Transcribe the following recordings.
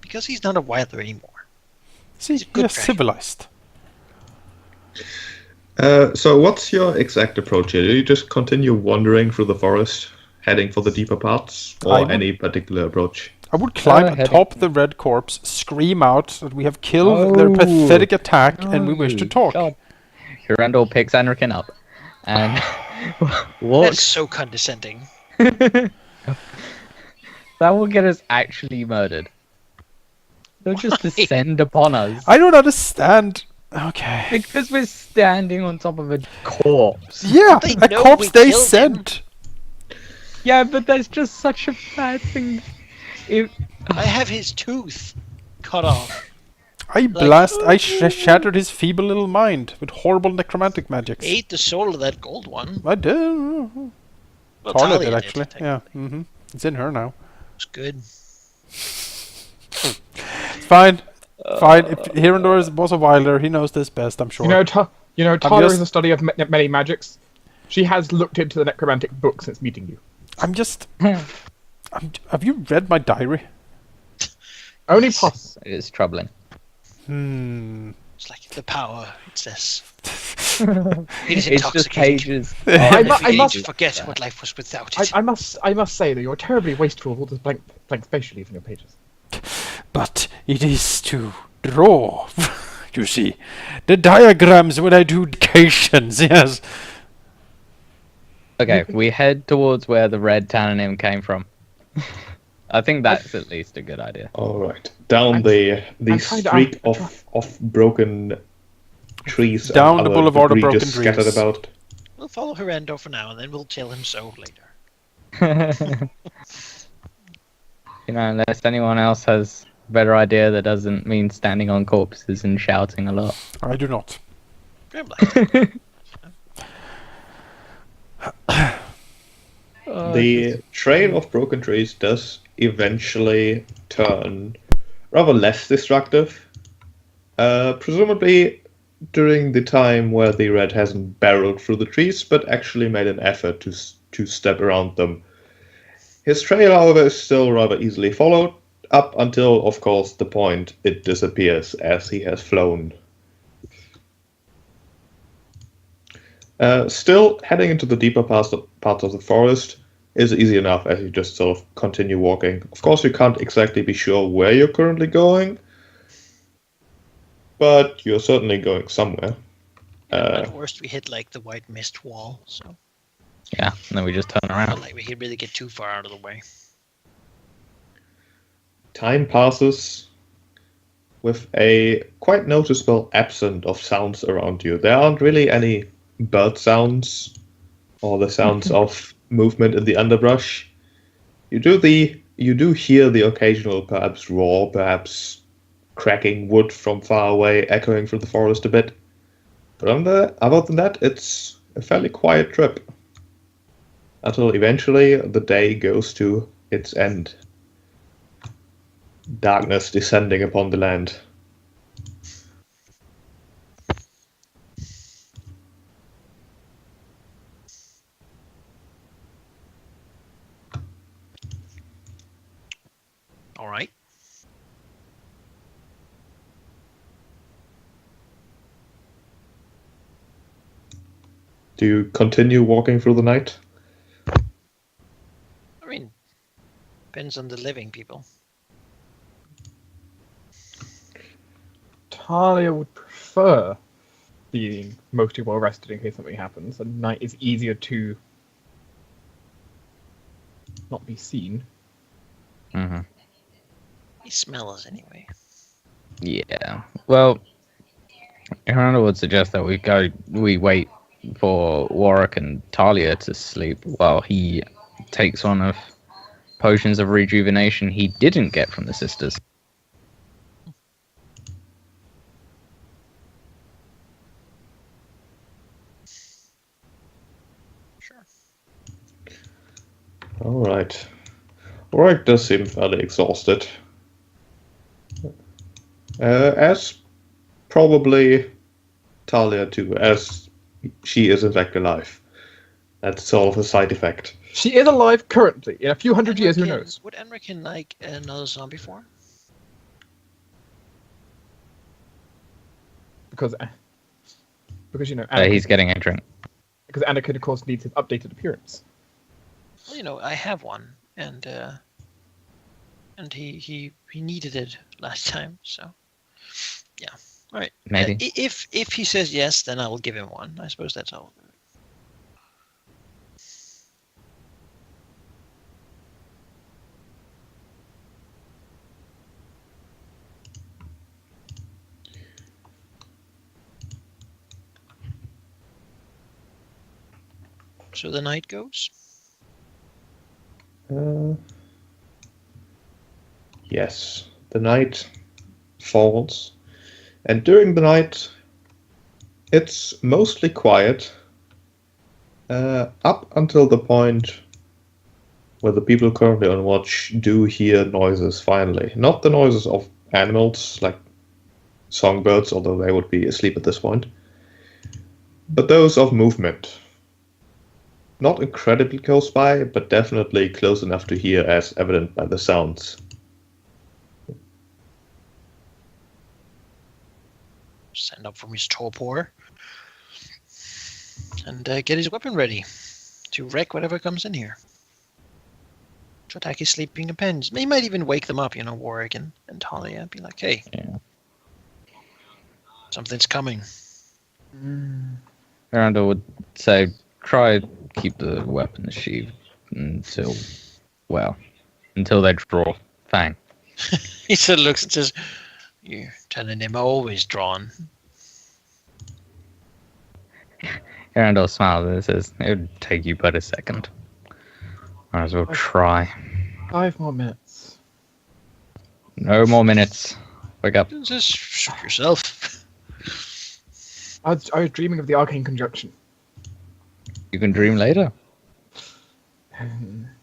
Because he's not a wilder anymore. See, good he's civilized. So what's your exact approach here? Do you just continue wandering through the forest, heading for the deeper parts, or any particular approach? I would climb atop the red corpse, scream out that we have killed their pathetic attack, and we wish to talk. God. Hirandor picks Anrikin up, and That's so condescending. That will get us actually murdered. They'll just descend upon us. I don't understand. Okay. Because we're standing on top of a corpse. Yeah, a corpse they sent. Yeah, but that's just such a bad thing. I have his tooth cut off. I shattered his feeble little mind with horrible necromantic magics. Ate the soul of that gold one. I did. Well, Talia did, actually. Yeah. It's in her now. It's good. It's fine. Fine. If Hirandor was a wilder, he knows this best, I'm sure. Talia is a study of many magics. She has looked into the necromantic book since meeting you. Have you read my diary? Only pus. It is troubling. It's like the power, it says. It is It's just pages. I must forget what life was without it. I must say that you're terribly wasteful of all this blank space you leave in your pages. But it is to draw, you see. The diagrams when I do educations, yes. Okay, we head towards where the red Tananim came from. I think that's at least a good idea. All right, down the streak of broken trees. Down the boulevard of broken trees. Scattered about. We'll follow Hirandor for now, and then we'll tell him so later. Unless anyone else has a better idea that doesn't mean standing on corpses and shouting a lot. I do not. The trail of broken trees does eventually turn rather less destructive. Presumably during the time where the red hasn't barreled through the trees, but actually made an effort to step around them. His trail, however, is still rather easily followed, up until, of course, the point it disappears as he has flown. Still, heading into the deeper parts of the forest is easy enough as you just sort of continue walking. Of course, you can't exactly be sure where you're currently going, but you're certainly going somewhere. At worst, we hit like the white mist wall, so... Yeah, and then we just turn around. Not like we could really get too far out of the way. Time passes with a quite noticeable absence of sounds around you. There aren't really any bird sounds or the sounds of movement in the underbrush. You do hear the occasional perhaps roar, perhaps cracking wood from far away, echoing through the forest a bit. But other than that, it's a fairly quiet trip. Until eventually the day goes to its end. Darkness descending upon the land. All right. Do you continue walking through the night? I mean, depends on the living people. Talia would prefer being mostly well rested in case something happens. At night is easier to not be seen. Mm-hmm. They smell us anyway. Yeah. Well, Hirandor would suggest that we wait for Warwick and Talia to sleep while he takes one of potions of rejuvenation he didn't get from the sisters. Sure. All right. Warwick does seem fairly exhausted. As probably Talia too, as she is in fact alive. That's sort of a side effect. She is alive currently. In a few hundred years, who knows? Would Enrikin like another zombie form? because you know He's getting a drink. because Anakin of course needs his updated appearance. Well, I have one, and he needed it last time, so yeah. All right. Maybe. If he says yes, then I will give him one. I suppose that's all. So the night goes. Yes, the night falls, and during the night, it's mostly quiet, up until the point where the people currently on watch do hear noises finally. Not the noises of animals, like songbirds, although they would be asleep at this point, but those of movement. Not incredibly close by, but definitely close enough to hear, as evident by the sounds. Stand up from his torpor and get his weapon ready to wreck whatever comes in here. To attack his sleeping companions. He might even wake them up, Warwick and Talia. Be like, hey, Yeah. something's coming. Miranda would say, try keep the weapon sheathed until they draw. Fine. He sort of looks and says, you're telling him always drawn. Miranda smiles and says, it would take you but a second. Might as well try. 5 more minutes. No more minutes. Wake up. Just shoot yourself. I was dreaming of the arcane conjunction. You can dream later.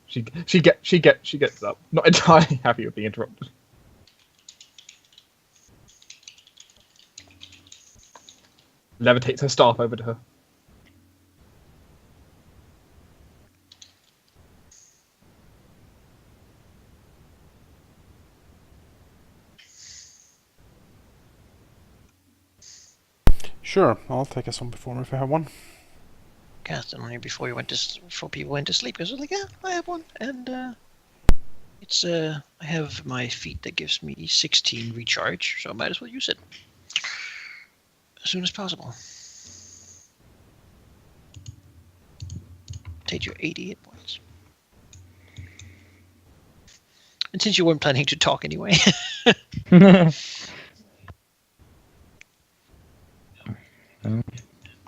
She gets up, not entirely happy with being interrupted. Levitates her staff over to her. Sure, I'll take us on before if I have one. Cast it on you before people went to sleep. I was like, yeah, I have one, and it's I have my feat that gives me 16 recharge, so I might as well use it as soon as possible. Take your 80 hit points. And since you weren't planning to talk anyway,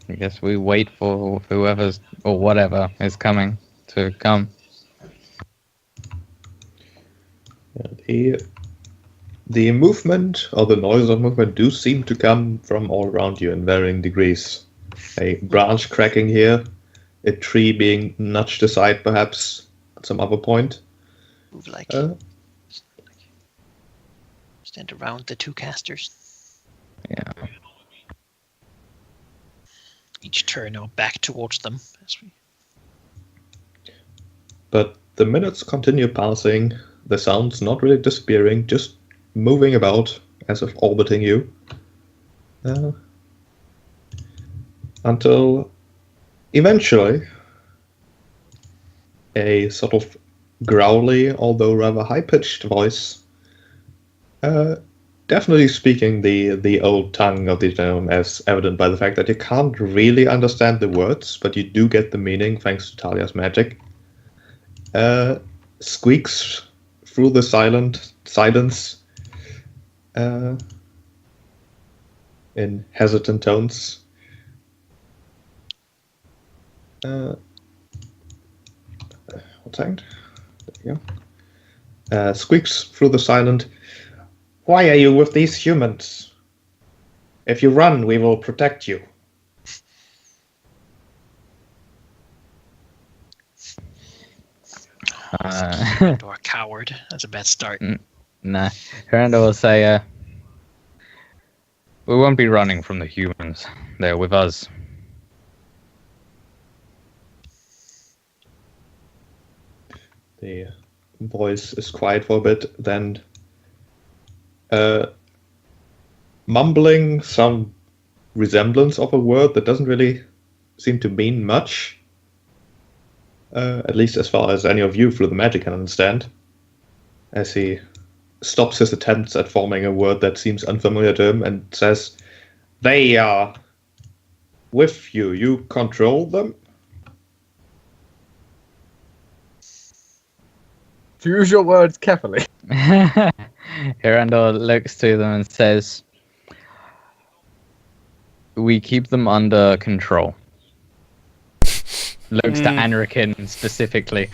I guess we wait for whoever's or whatever is coming to come. The movement or the noise of movement do seem to come from all around you in varying degrees. A branch cracking here, a tree being nudged aside perhaps at some other point. move like stand around the two casters. Yeah. Each turn now back towards them. But the minutes continue passing, the sounds not really disappearing, just moving about as if orbiting you. Until eventually a sort of growly, although rather high-pitched voice, definitely speaking the old tongue of the gnome, as evident by the fact that you can't really understand the words, but you do get the meaning thanks to Talia's magic, squeaks through the silence in hesitant tones. What's that? There you go. Squeaks through the silence. Why are you with these humans? If you run, we will protect you. Or a coward. That's a bad start. Nah. Miranda will say, we won't be running from the humans. They're with us. The voice is quiet for a bit, then mumbling some resemblance of a word that doesn't really seem to mean much. At least as far as any of you through the magic can understand. As he stops his attempts at forming a word that seems unfamiliar to him and says, "They are with you. You control them?" Choose your words carefully. Hirandor looks to them and says, "We keep them under control." Looks to Anrikin specifically.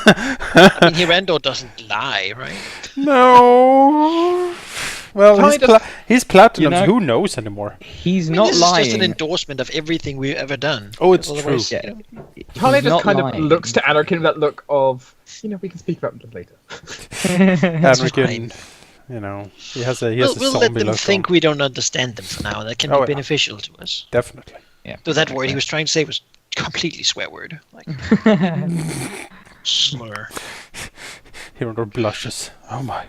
I mean, Hirandor doesn't lie, right? No. Well, he's platinum. You know- Who knows anymore? He's I mean, not this lying. is just an endorsement of everything we've ever done. Oh, it's Otherwise, true. you know, Talia He's just not kind lying. of looks to Anarkin with that look of, we can speak about this later. Anrikin, you know, he has a we'll let zombie them look think on. we don't understand them for now. That can Oh, be yeah. beneficial to us. Definitely. Yeah. So that word he was trying to say was completely swear word. Like, slur. Hirandor blushes. Oh my.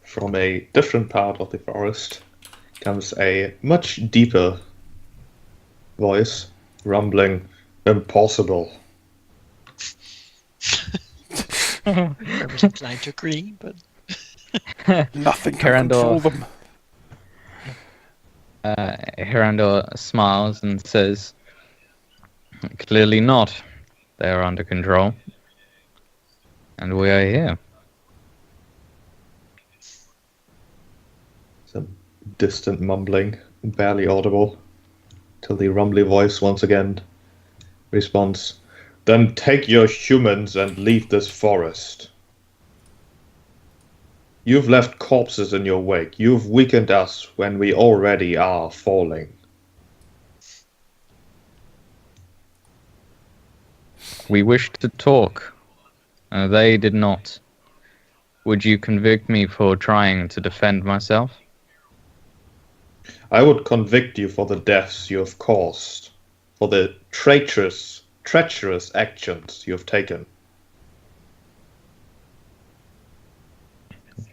From a different part of the forest comes a much deeper voice, rumbling, "Impossible." I was inclined to agree, but Nothing can Hirandor- control them. Hirandor smiles and says, "Clearly not. They are under control. And we are here." Some distant mumbling, barely audible, till the rumbly voice once again responds, "Then take your humans and leave this forest. You've left corpses in your wake. You've weakened us when we already are falling." We wish to talk. They did not. Would you convict me for trying to defend myself? I would convict you for the deaths you have caused, for the treacherous actions you have taken.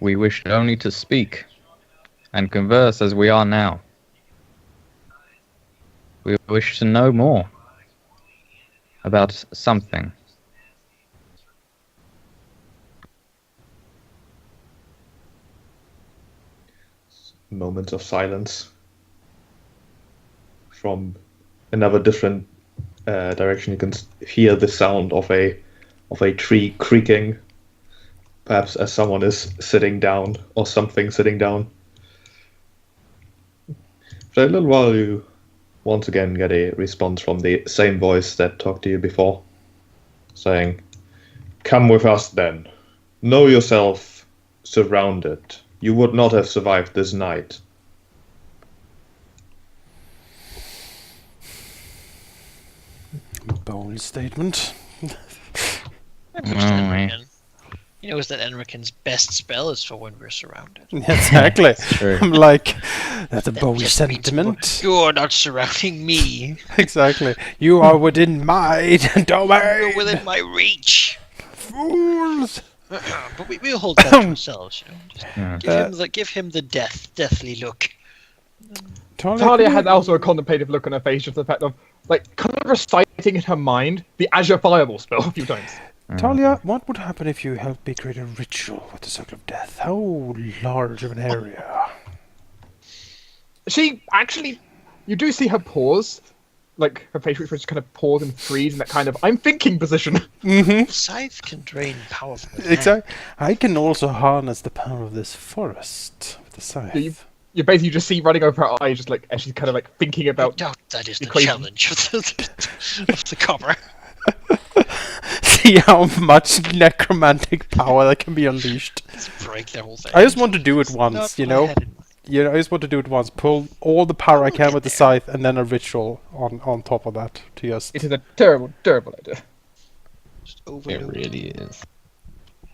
We wished only to speak and converse as we are now. We wish to know more about something. Moments of silence. From another different direction, you can hear the sound of a tree creaking, perhaps as someone is sitting down or something sitting down. For a little while, you once again get a response from the same voice that talked to you before, saying, "Come with us then. Know yourself surrounded. You would not have survived this night." Bold statement. I pushed Oh, Enrican. He knows that Enrican's best spell is for when we're surrounded. Exactly. True. I'm like, that's a That bold just means sentiment. You're not surrounding me. Exactly. You are within my domain. You're within my reach. Fools. But we'll hold that to ourselves. You know? Just Yeah. give him the deathly look. Talia had also a contemplative look on her face, just the fact of, kind of reciting in her mind the Azure Fireball spell a few times. Talia, what would happen if you helped me create a ritual with the Circle of Death? How large of an area? She actually, you do see her pause, her facial expression kind of pause and freeze in that kind of I'm thinking position. Scythe can drain power from the Exactly. I can also harness the power of this forest with the scythe. You basically just see running over her eyes, just as she's kind of thinking I about. doubt that is the equation. challenge of the cover. See how much necromantic power that can be unleashed. Let's break the whole thing. I just want to do it Not once, what you I know? had in mind. I just want to do it once. Pull all the power I can get with the there. scythe, and then a ritual on top of that to just. It is a terrible, terrible idea. Just It overload. really is.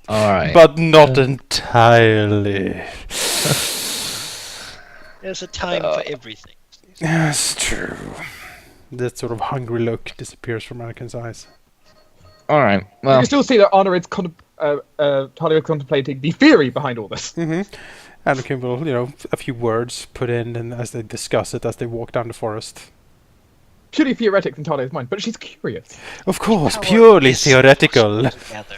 Alright. But not entirely. There's a time for everything. That's true. That sort of hungry look disappears from Anakin's eyes. Alright. You Well, can still see that Honor is Talia is contemplating the theory behind all this. Anakin will, a few words put in, and as they discuss it as they walk down the forest. Purely theoretic in Talia's mind, but she's curious. Of course, Power purely is theoretical. together.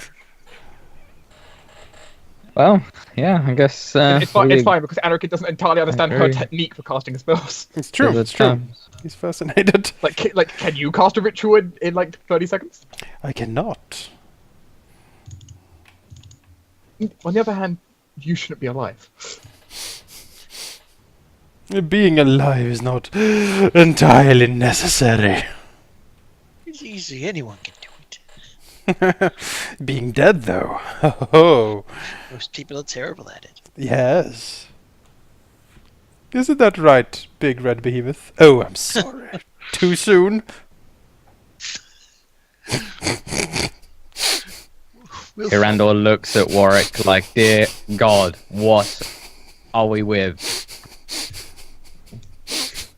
Well, yeah, I guess. It's fine because Anakin doesn't entirely understand her agree. technique for casting spells. It's true. Good It's true. times. He's fascinated. Like, can you cast a ritual in like 30 seconds? I cannot. On the other hand, you shouldn't be alive. Being alive is not entirely necessary. It's easy. Anyone can do it. Being dead, though. Oh, Most people are terrible at it. yes. Isn't that right, big red behemoth? Oh, I'm sorry. Too soon? Hirandor looks at Warwick like, dear God, what are we with?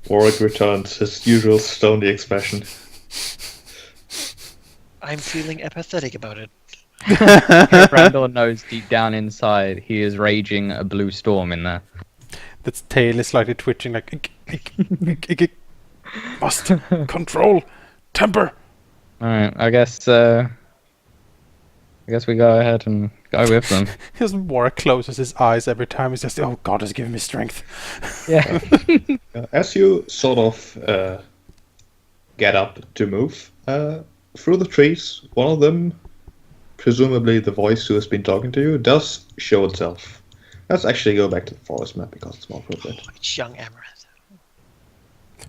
Warwick returns his usual stony expression. I'm feeling apathetic about it. Hirandor knows deep down inside he is raging a blue storm in there. Its tail is slightly twitching like... Must control temper. Alright, I guess we go ahead and go with them. His Warwick closes his eyes every time. He's just, oh, God has given me strength. Yeah. As you sort of get up to move through the trees, one of them, presumably the voice who has been talking to you, does show itself. Let's actually go back to the forest map because it's more appropriate. Oh, it's young Amaranth.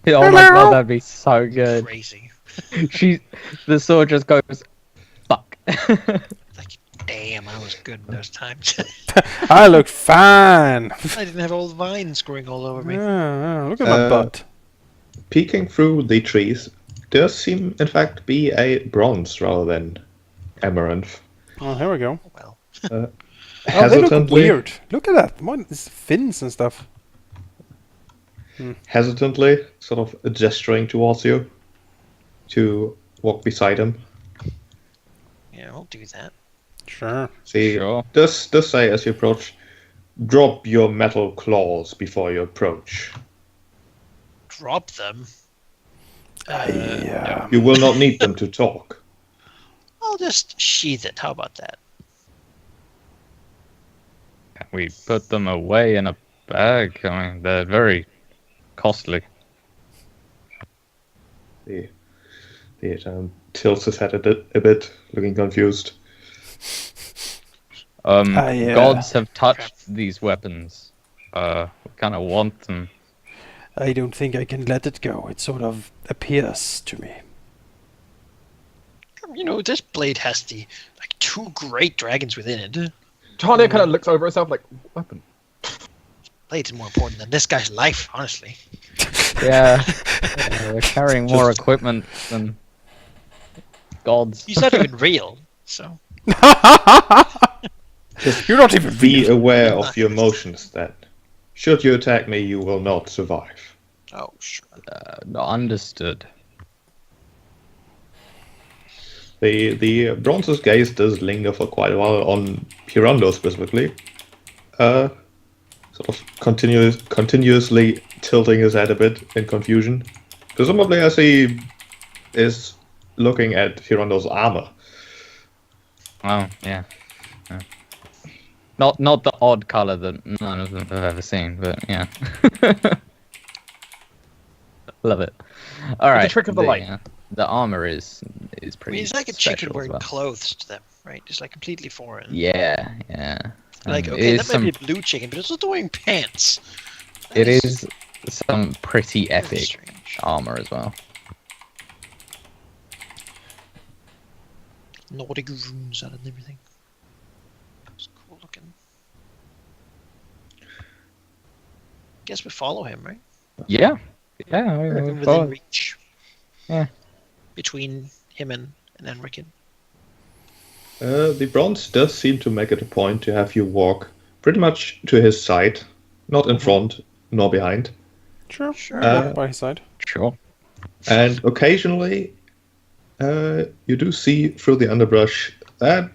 Oh my God, that'd be so good. Crazy. The sword just goes, fuck. Like, damn, I was good in those times. I look fine. I didn't have all the vines growing all over me. Look at my butt. Peeking through the trees, there seem, in fact, be a bronze rather than amaranth. Oh, here we go. Well, Oh, they look weird. Look at that. What is fins and stuff? Hesitantly, sort of gesturing towards you to walk beside him. yeah, I'll do that. Sure. See, Sure. does say as you approach, drop your metal claws before you approach. Drop them. Yeah. You will not need them to talk. I'll just sheath it. How about that? We put them away in a bag. I mean, they're very costly. He tilts his head a bit, looking confused. Gods have touched these weapons. We kind of want them. I don't think I can let it go. It sort of appears to me. You know, this blade has the two great dragons within it. Talia kind of looks over herself like, weapon. Blade's more important than this guy's life, honestly. Yeah. We're carrying more equipment than gods. He's not even real, so. You're not even Be real. aware of your motions then. Should you attack me, you will not survive. Oh, sure. Understood. The bronze's gaze does linger for quite a while on Hirando specifically. Sort of continuously tilting his head a bit in confusion. Presumably as he is looking at Hirando's armor. Oh, yeah. Not the odd color that none of them have ever seen, but yeah. Love it. All right. trick of the light. The armor is I pretty. mean, it's like a special chicken as wearing well. clothes to them, right? It's like completely foreign. Yeah, yeah. Like, It okay, is that might be a blue chicken, but it's not wearing pants. It That is some pretty very epic strange. armor as well. Nordic runes on it and everything. It's cool looking. Guess we follow him, right? Yeah, yeah. We're we within follow- reach. Yeah. Between him and Enriken. The bronze does seem to make it a point to have you walk pretty much to his side, not in front nor behind. Sure. Sure. Walk by his side. Sure. And occasionally, you do see through the underbrush that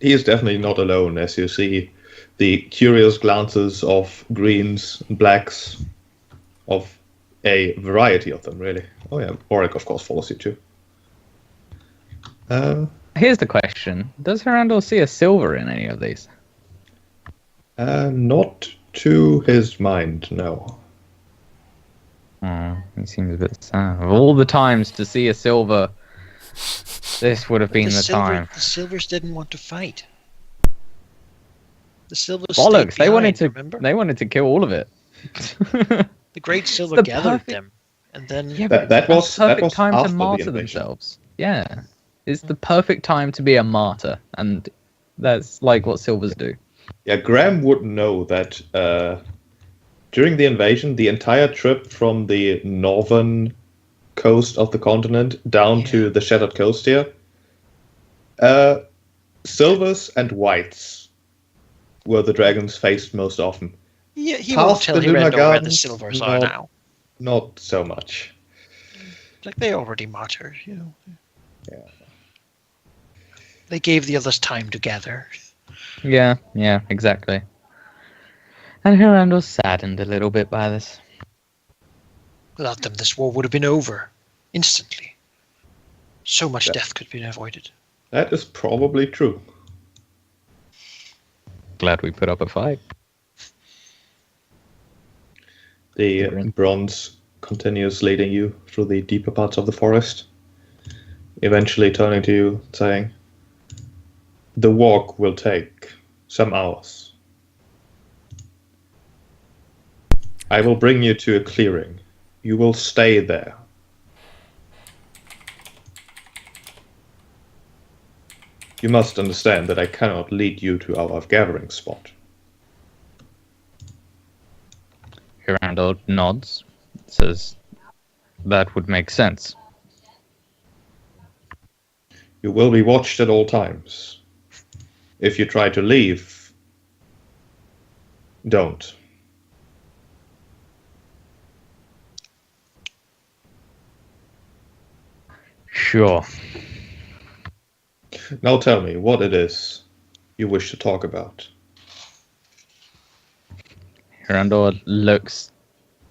he is definitely not alone, as you see the curious glances of greens and blacks, of a variety of them, really. Oh yeah, Oric, of course, follows you too. Here's the question. Does Herandor see a silver in any of these? Not to his mind, no. Oh, he seems a bit sad. Of all the times to see a silver, this would have been the time. The Silvers didn't want to fight. The Silvers Bollocks! stayed behind, remember? They wanted to kill all of it. The Great Silver the gathered perfect- them, and then Yeah, That but was perfect that was time after to the martyr invasion. themselves. Yeah, it's the perfect time to be a martyr, and that's like what silvers do. Yeah, Graham would know that during the invasion, the entire trip from the northern coast of the continent down to the Shattered Coast here, silvers and whites were the dragons faced most often. yeah, he Past won't tell the Hirendo where the Gardens, Silvers are no. now. Not so much. Like, they already martyred, you know. Yeah. They gave the others time to gather. Yeah, exactly. And Hirandor's saddened a little bit by this. Without them, this war would have been over. Instantly. So much death could have been avoided. That is probably true. Glad we put up a fight. The bronze continues leading you through the deeper parts of the forest, eventually turning to you, saying, "The walk will take some hours. I will bring you to a clearing. You will stay there. You must understand that I cannot lead you to our gathering spot." Hirandor nods, says that would make sense. You will be watched at all times. If you try to leave, don't. Sure. Now tell me what it is you wish to talk about. Hirandor looks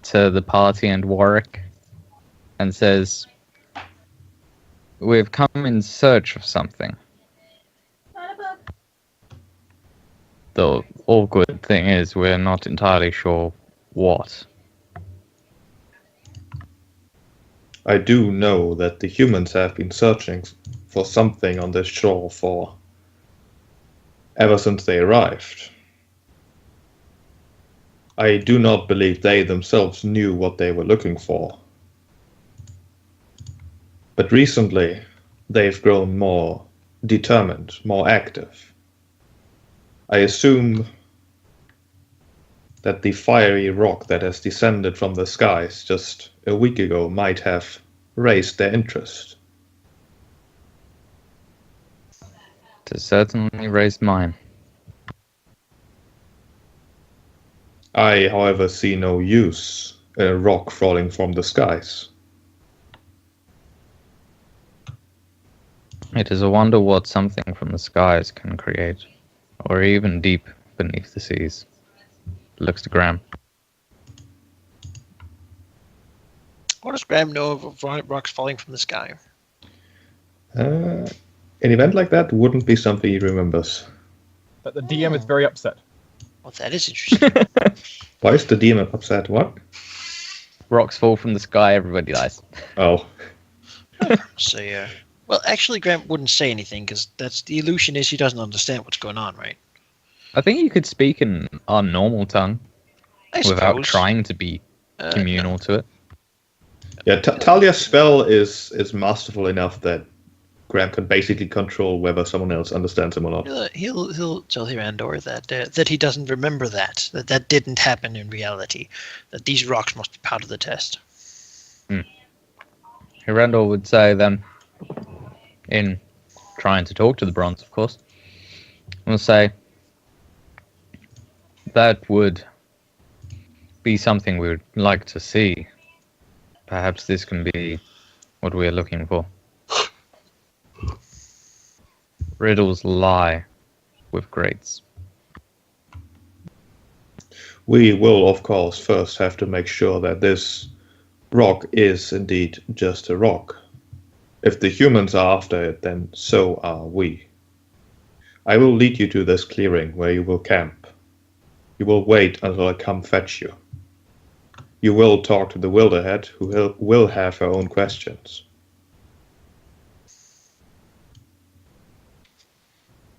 to the party and Warwick and says, "We've come in search of something." The awkward thing is we're not entirely sure what. I do know that the humans have been searching for something on this shore for ever since they arrived. I do not believe they themselves knew what they were looking for. But recently, they've grown more determined, more active. I assume that the fiery rock that has descended from the skies just a week ago might have raised their interest. It has certainly raised mine. I, however, see no use in a rock falling from the skies. It is a wonder what something from the skies can create, or even deep beneath the seas. Looks to Graham. What does Graham know of rocks falling from the sky? An event like that wouldn't be something he remembers. But the DM is very upset. Well, that is interesting. Why is the demon upset? What? Rocks fall from the sky, everybody dies. Oh, So, yeah. Well, actually, Graham wouldn't say anything, because that's the illusion is he doesn't understand what's going on, right? I think you could speak in our normal tongue I without suppose. trying to be communal to it. yeah. Talia's spell is masterful enough that Graham can basically control whether someone else understands him or not. He'll tell Hirandor that he doesn't remember that didn't happen in reality, that these rocks must be part of the test. Hirandor would say then, in trying to talk to the bronze, of course, will say, that would be something we would like to see. Perhaps this can be what we are looking for. Riddles lie with greats. We will, of course, first have to make sure that this rock is indeed just a rock. If the humans are after it, then so are we. I will lead you to this clearing where you will camp. You will wait until I come fetch you. You will talk to the Wilderhead, who will have her own questions.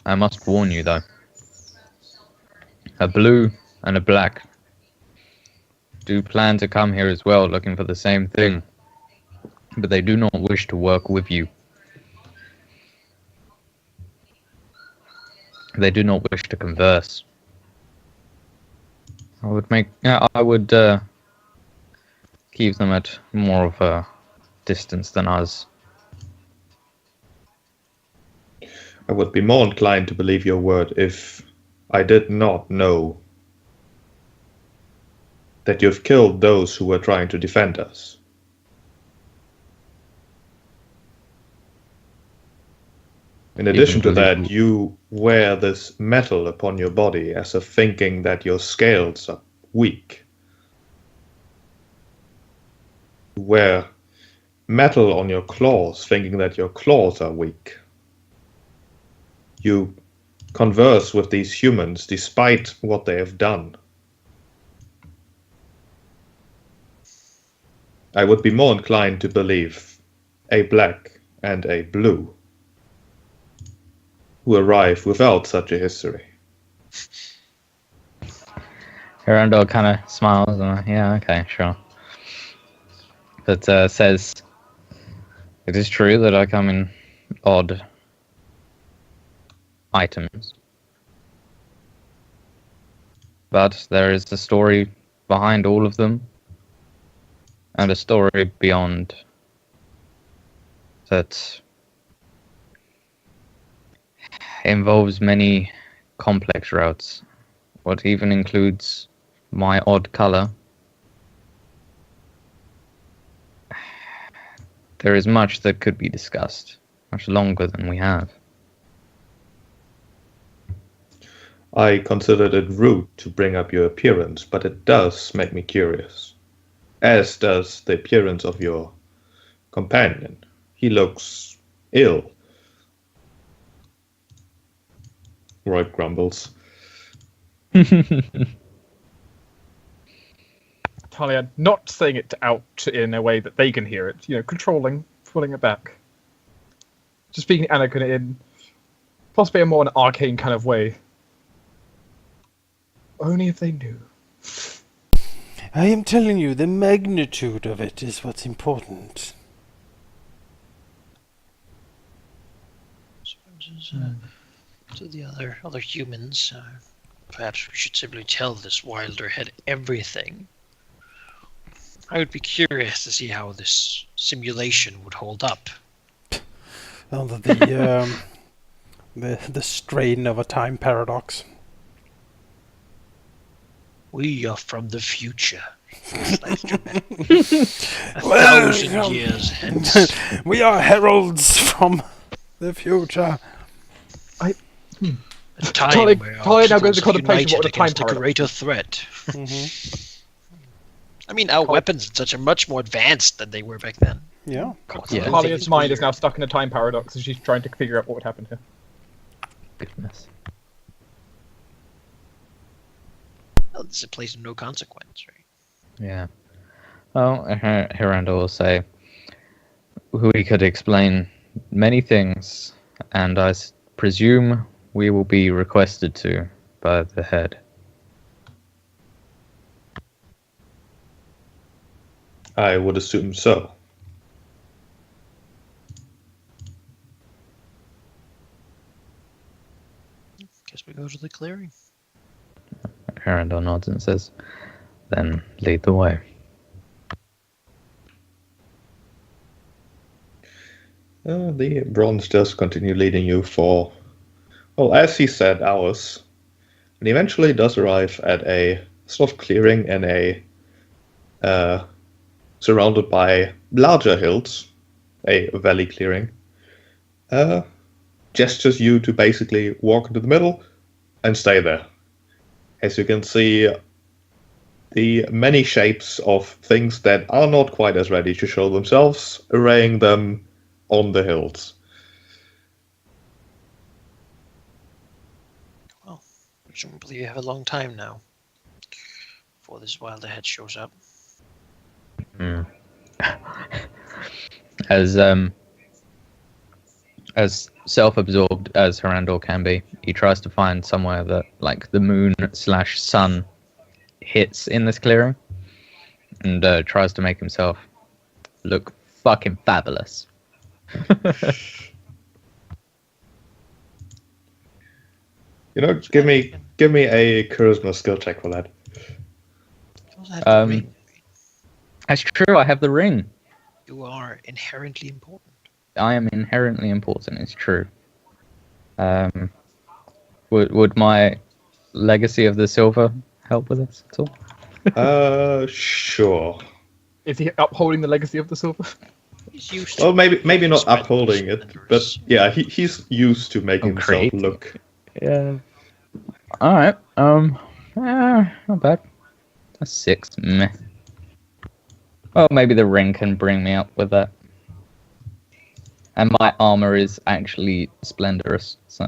I must warn you, though. A blue and a black do plan to come here as well, looking for the same thing. But they do not wish to work with you. They do not wish to converse. I would keep them at more of a distance than us. I would be more inclined to believe your word if I did not know that you've killed those who were trying to defend us. In addition to that, you wear this metal upon your body as if thinking that your scales are weak. You wear metal on your claws thinking that your claws are weak. You converse with these humans despite what they have done. I would be more inclined to believe a black and a blue who arrive without such a history. Herondor kind of smiles and yeah, okay, sure. But says, it is true that I come in odd items. But there is a story behind all of them, and a story beyond that involves many complex routes, what even includes my odd color. There is much that could be discussed, much longer than we have. I considered it rude to bring up your appearance, but it does make me curious. As does the appearance of your companion. He looks ill. Roy grumbles. Talia, not saying it out in a way that they can hear it, controlling, pulling it back. Just speaking to Anakin in possibly a more an arcane kind of way. Only if they knew. I am telling you, the magnitude of it is what's important. To the other humans, perhaps we should simply tell this Wilderhead everything. I would be curious to see how this simulation would hold up. Under the strain of a time paradox. We are from the future. 1,000 years hence. We are heralds from the future. A time Talia where now goes to peoples contemplation united what the time against a paradox greater threat. Mm-hmm. I mean, our weapons and such are much more advanced than they were back then. Yeah. Yeah. Talia's mind is now stuck in a time paradox as she's trying to figure out what would happen here. Goodness. Well, this is a place of no consequence, right? Yeah. Well, Hirando will say, we could explain many things, and I presume we will be requested to by the head. I would assume so. Guess we go to the clearing. Hirando nods and says, then lead the way. The bronze does continue leading you for, well, as he said, hours. And eventually does arrive at a sort of clearing in a surrounded by larger hills, a valley clearing. Gestures you to basically walk into the middle and stay there. As you can see, the many shapes of things that are not quite as ready to show themselves, arraying them on the hills. Well, presumably you have a long time now before this wilder head shows up. As self-absorbed as Harandor can be, he tries to find somewhere that, like, the moon/sun hits in this clearing, and tries to make himself look fucking fabulous. You know, give me a charisma skill check for that. That's true. I have the ring. You are inherently important. I am inherently important. It's true. Would my legacy of the silver help with this at all? Sure. Is he upholding the legacy of the silver? He's used to Well, maybe not spread upholding it, splendors. but yeah, he's used to making himself creating. look. Yeah. All right. Not bad. That's 6. Meh. Well, maybe the ring can bring me up with that. And my armor is actually splendorous, so.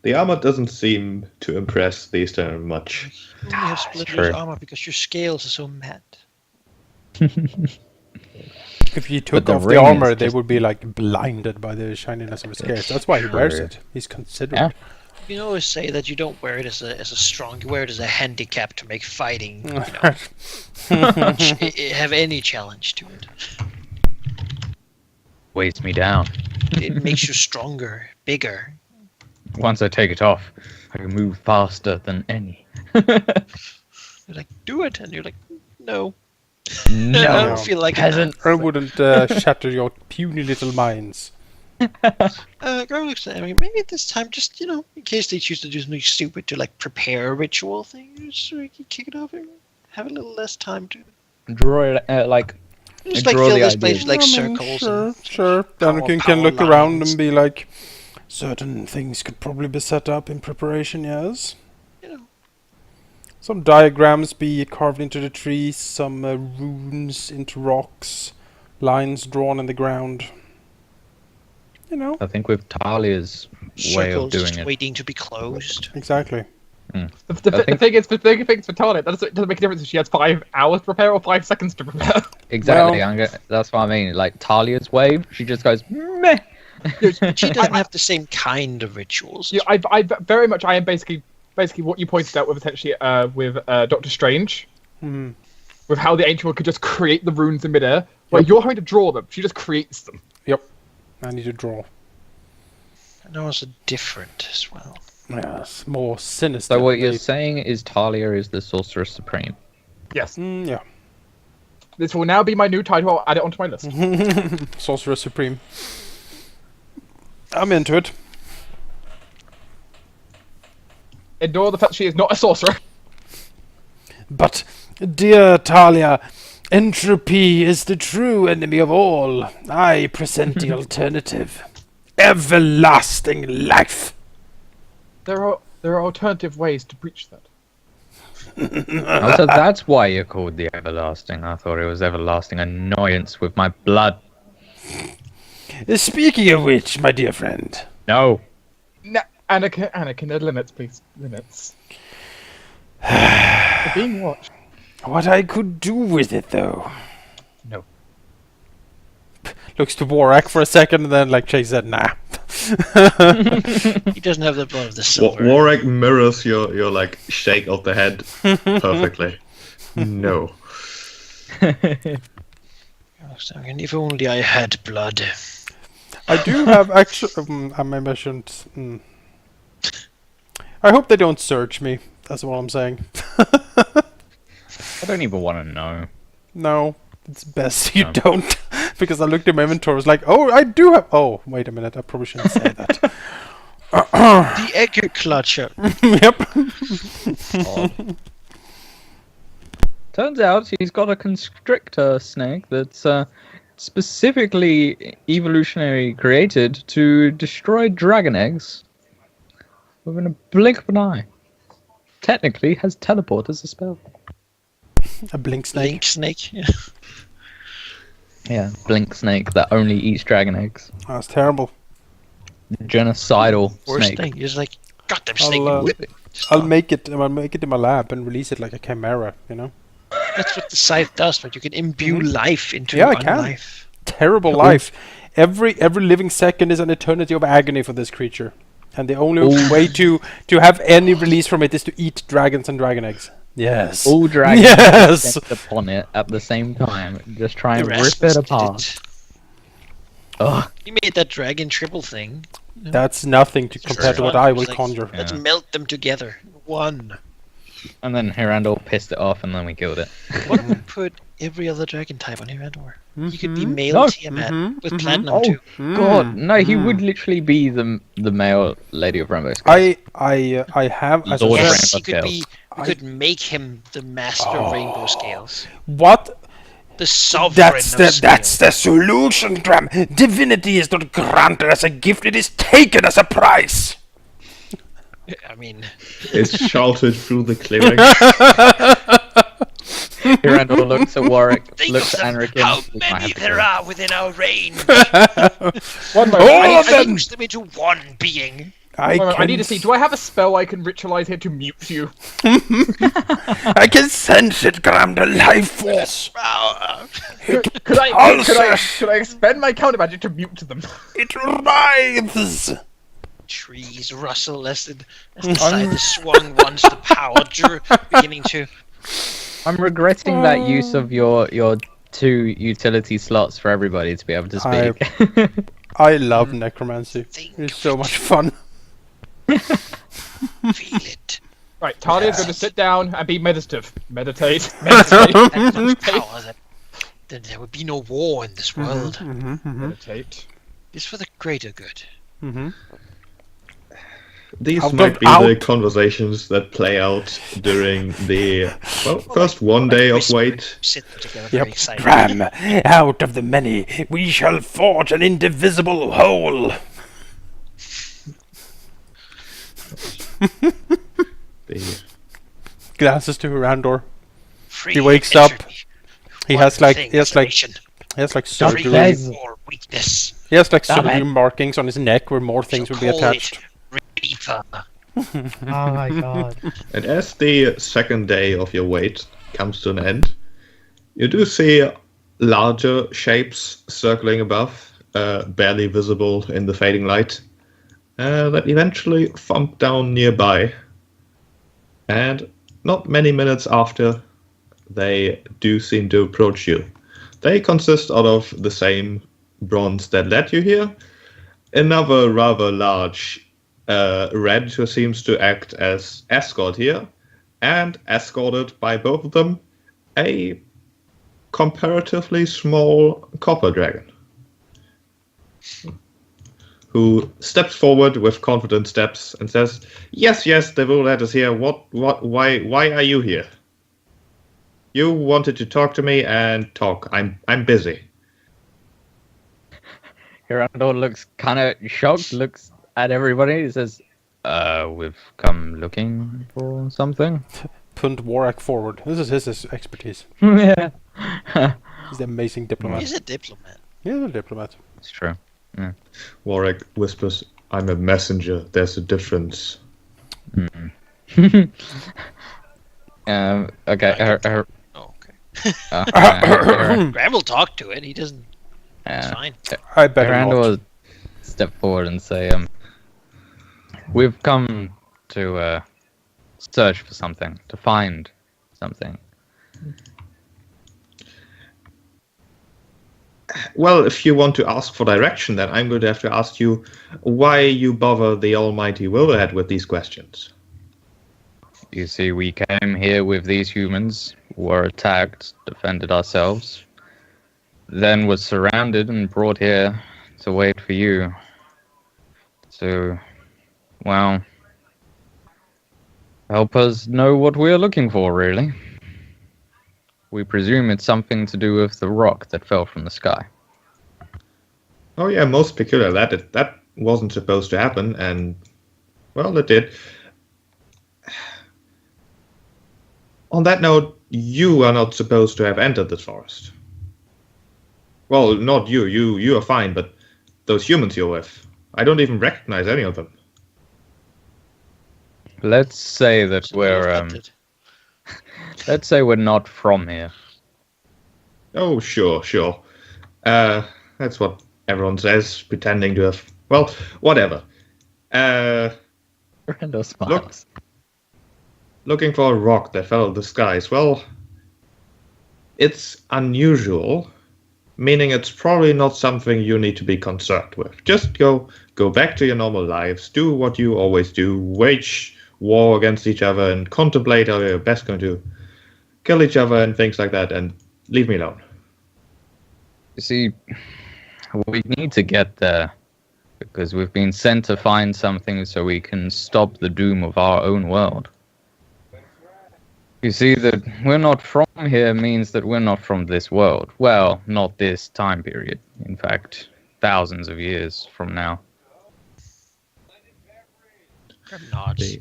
The armor doesn't seem to impress these two much. You only have splendorous true. armor because your scales are so mad. If you took the off the ring is armor, they just- would be like blinded by the shininess of his scales. That's why he wears True. it. He's considered. Yeah. You can always say that you don't wear it as a strong. You wear it as a handicap to make fighting, have any challenge to it. Weighs me down. It makes you stronger, bigger. Once I take it off, I can move faster than any. You're like, do it, and you're like, no. I No. don't feel like Peasant. I wouldn't shatter your puny little minds. Girl looks at me. Maybe this time, just in case they choose to do something stupid to like prepare a ritual thing, just so we can kick it off and have a little less time to Draw it like. just I like draw fill the this idea. place with like I mean, circles. Sure, and sure. Anakin power can look around lines. and be like, certain things could probably be set up in preparation, yes? Some diagrams be carved into the trees, some runes into rocks, lines drawn in the ground. I think with Talia's way of circles doing just it. waiting to be closed. Exactly. The thing is, for Talia, that doesn't make a difference if she has 5 hours to prepare or 5 seconds to prepare. Exactly. Well- That's what I mean. Like Talia's way, she just goes meh. She doesn't have the same kind of rituals. Yeah, I am basically what you pointed out with essentially with Doctor Strange, Hmm. with how the ancient one could just create the runes in midair. Well, you're having to draw them. She just creates them. Yep. I need to draw. And those are different as well. Yes, more sinister. So what you're They- saying is Talia is the Sorceress Supreme. Yes, yeah. this will now be my new title. I'll add it onto my list. Sorcerer Supreme. I'm into it. Ignore the fact she is not a sorcerer. But, dear Talia, entropy is the true enemy of all. I present the alternative. Everlasting life. There are alternative ways to breach that. Oh, so that's why you're called the Everlasting. I thought it was everlasting annoyance with my blood. Speaking of which, my dear friend. No. No, Anakin, there are limits, please. Limits. You're being watched. What I could do with it, though. No. Looks to Borak for a second, and then, like Chase said, nah. He doesn't have the blood of the silver. Warwick mirrors your like shake of the head perfectly. No. And if only I had blood. I do have actually. I maybe I shouldn't. I hope they don't search me. That's what I'm saying. I don't even want to know. No, it's best you No. don't. Because I looked at my inventory, was like, oh, I do have. Oh, wait a minute, I probably shouldn't say that. The egg clutcher. Yep. Turns out he's got a constrictor snake that's specifically evolutionary created to destroy dragon eggs within a blink of an eye. technically has teleport as a spell. A blink snake. Link snake. Yeah. Yeah, blink snake that only eats dragon eggs. That's terrible. Genocidal Worst snake. thing. You're just like, goddamn snake. I'll, Whip it. Just I'll gone. make it in my lab and release it like a chimera, you know? That's what the scythe does, but you can imbue life into Yeah, I can. unlife. Terrible life. Every living second is an eternity of agony for this creature. And the only way to have any release from it is to eat dragons and dragon eggs. Yes. All dragons Yes. descend upon it at the same time. Just try and rip Erasmus it did apart. it. Ugh. He made that dragon triple thing. That's nothing to Just compare to what fun. I will It's like, conjure. Let's Yeah. melt them together. One. And then Hirandor pissed it off, and then we killed it. What if we put every other dragon type on Hirandor? He could be Mhm. male No. Tiamat Mhm, with mhm. platinum Oh too. God, no! He would literally be the male Lady of Rainbow Skies. I have as Lord I of said, Yes, Rainbow he could be. We I- could make him the master of rainbow scales. what? The sovereign That's of the scales. solution, Dram. Divinity is not granted as a gift; it is taken as a prize. I mean, It's shouted through the clearing. Hirandor looks at Warwick, think looks of at them, Anrikin. how We might many have to there kill him. are within our range. One moment. All I of need, I, them! need, Fuse them into one being. I one moment, I can need to see. Do I have a spell I can ritualize here to mute you? I can sense it, Gram, the life force. Could I expend my counter magic to mute them? It writhes. Trees rustle as the scythe is swung once the power beginning to. I'm regretting that use of your 2 utility slots for everybody to be able to speak. I love necromancy. Think It's of so it. much fun. Feel it. Right, Talia's going to sit down and be meditative. Meditate. Meditate. That much power that then there would be no war in this world. meditate. It's for the greater good. These Out might of- be the out. conversations that play out during the first one day of Whisper, wait. Sit them together, very Yep. excited. Gram, out of the many, we shall forge an indivisible whole. The Glances to Hirandor. Free He wakes up. energy. He One has like thing he has like salvation. he has like Free surgery. Guys. or weakness. He has like Damn it. surgery markings on his neck where more things Shall will be call attached. it Reaper. Oh my god. And as the second day of your wait comes to an end, you do see larger shapes circling above, barely visible in the fading light, that eventually thump down nearby. And not many minutes after, they do seem to approach you. They consist out of the same bronze that led you here, another rather large red who seems to act as escort here, and escorted by both of them, a comparatively small copper dragon, who steps forward with confident steps and says, "Yes, the roulette is here. Why are you here? You wanted to talk to me and talk. I'm busy." Hirandor looks kind of shocked, looks at everybody, he says, we've come looking for something. Punt Warwick forward. This is his expertise. Yeah. He's an amazing diplomat. He's a diplomat. He's a diplomat. It's true. Warwick whispers, "I'm a messenger. There's a difference." Okay. Oh, okay. Graham will talk to it. He doesn't. It's fine. I better Hirandor not. will step forward and say, we've come to search for something, to find something. Well, if you want to ask for direction, then I'm going to have to ask you why you bother the almighty Willerhead with these questions. You see, we came here with these humans, were attacked, defended ourselves, then was surrounded and brought here to wait for you. So, well, help us know what we're looking for, really. We presume it's something to do with the rock that fell from the sky. Oh yeah, most peculiar. That wasn't supposed to happen, and well, it did. On that note, you are not supposed to have entered this forest. Well, not you. You are fine, but those humans you're with, I don't even recognize any of them. Let's say that So they were we're hunted. let's say we're not from here. Oh, sure. That's what everyone says, pretending to have. Well, whatever. Randall smiles. Looking for a rock that fell out of the skies. Well, it's unusual, meaning it's probably not something you need to be concerned with. Just go back to your normal lives, do what you always do, wage war against each other, and contemplate how you're best going to kill each other and things like that, and leave me alone. You see, we need to get there because we've been sent to find something so we can stop the doom of our own world. You see, that we're not from here means that we're not from this world. Well, not this time period. In fact, thousands of years from now. Graham nods.